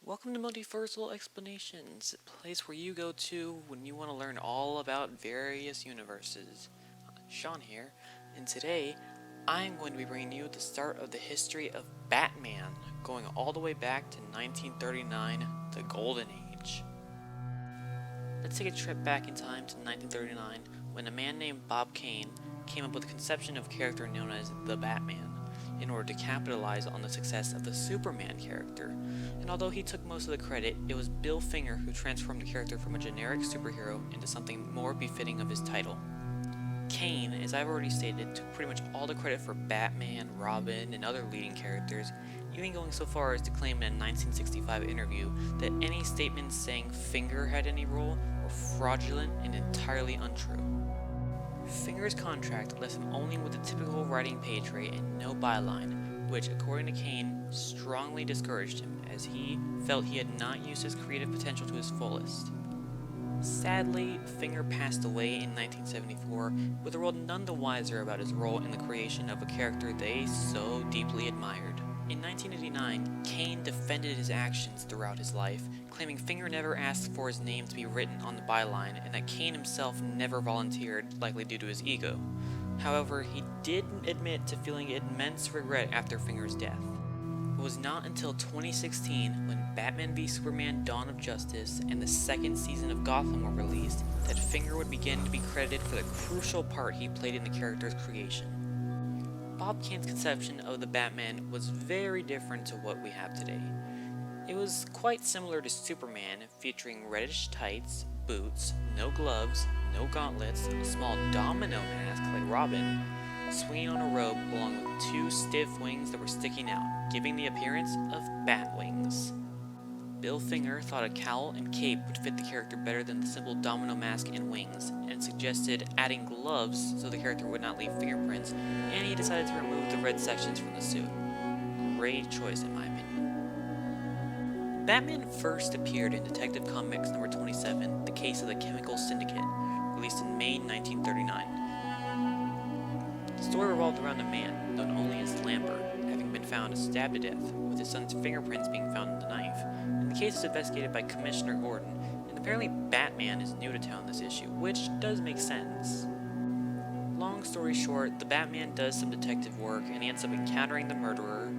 Welcome to Multiversal Explanations, a place where you go to when you want to learn all about various universes. Sean here, and today I'm going to be bringing you the start of the history of Batman, going all the way back to 1939, the Golden Age. Let's take a trip back in time to 1939, when a man named Bob Kane came up with the conception of a character known as the Batman, in order to capitalize on the success of the Superman character. And although he took most of the credit, it was Bill Finger who transformed the character from a generic superhero into something more befitting of his title. Kane, as I've already stated, took pretty much all the credit for Batman, Robin, and other leading characters, even going so far as to claim in a 1965 interview that any statements saying Finger had any role were fraudulent and entirely untrue. Finger's contract left him only with a typical writing page rate and no byline, which, according to Kane, strongly discouraged him, as he felt he had not used his creative potential to his fullest. Sadly, Finger passed away in 1974, with the world none the wiser about his role in the creation of a character they so deeply admired. In 1989, Kane defended his actions throughout his life, claiming Finger never asked for his name to be written on the byline and that Kane himself never volunteered, likely due to his ego. However, he did admit to feeling immense regret after Finger's death. It was not until 2016, when Batman v Superman: Dawn of Justice and the second season of Gotham were released, that Finger would begin to be credited for the crucial part he played in the character's creation. Bob Kane's conception of the Batman was very different to what we have today. It was quite similar to Superman, featuring reddish tights, boots, no gloves, no gauntlets, a small domino mask like Robin, swinging on a robe along with two stiff wings that were sticking out, giving the appearance of bat wings. Bill Finger thought a cowl and cape would fit the character better than the simple domino mask and wings, and suggested adding gloves so the character would not leave fingerprints, and he decided to remove the red sections from the suit. Great choice in my opinion. Batman first appeared in Detective Comics number 27, The Case of the Chemical Syndicate, released in May 1939. The story revolved around a man, known only as Lambert, having been found stabbed to death, with his son's fingerprints being found in the knife. The case is investigated by Commissioner Gordon, and apparently Batman is new to town this issue, which does make sense. Long story short, the Batman does some detective work, and he ends up encountering the murderer,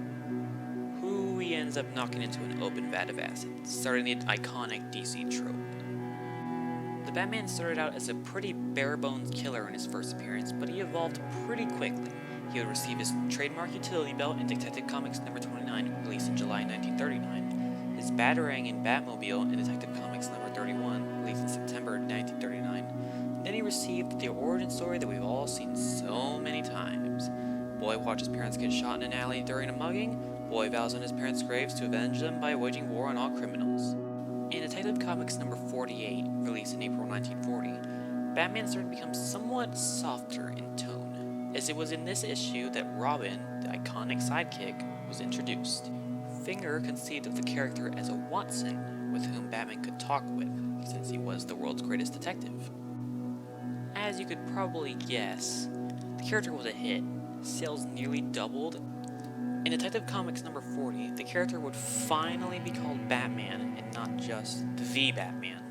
who he ends up knocking into an open vat of acid, starting the iconic DC trope. The Batman started out as a pretty bare-bones killer in his first appearance, but he evolved pretty quickly. He would receive his trademark utility belt in Detective Comics number 29, released in July 1939, his Batarang in Batmobile in Detective Comics number 31, released in September 1939. Then he received the origin story that we've all seen so many times. Boy watches parents get shot in an alley during a mugging. Boy vows on his parents' graves to avenge them by waging war on all criminals. In Detective Comics number 48, released in April 1940, Batman started to become somewhat softer in tone, as it was in this issue that Robin, the iconic sidekick, was introduced. Finger conceived of the character as a Watson with whom Batman could talk with, since he was the world's greatest detective. As you could probably guess, the character was a hit. Sales nearly doubled. In Detective Comics number 40, the character would finally be called Batman and not just the Batman.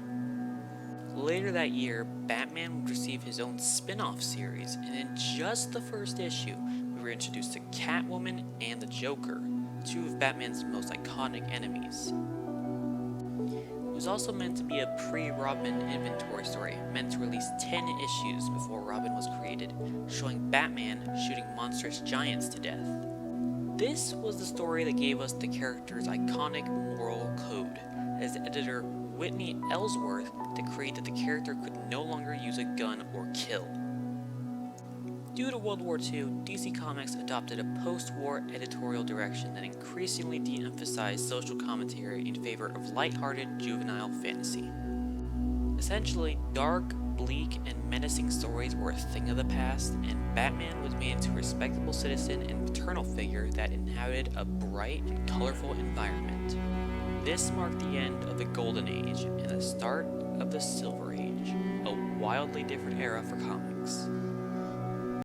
Later that year, Batman would receive his own spin-off series, and in just the first issue, we were introduced to Catwoman and the Joker, two of Batman's most iconic enemies. It was also meant to be a pre-Robin inventory story, meant to release 10 issues before Robin was created, showing Batman shooting monstrous giants to death. This was the story that gave us the character's iconic moral code, as editor Whitney Ellsworth decreed that the character could no longer use a gun or kill. Due to World War II, DC Comics adopted a post-war editorial direction that increasingly de-emphasized social commentary in favor of lighthearted juvenile fantasy. Essentially, dark, bleak, and menacing stories were a thing of the past, and Batman was made into a respectable citizen and paternal figure that inhabited a bright and colorful environment. This marked the end of the Golden Age and the start of the Silver Age, a wildly different era for comics.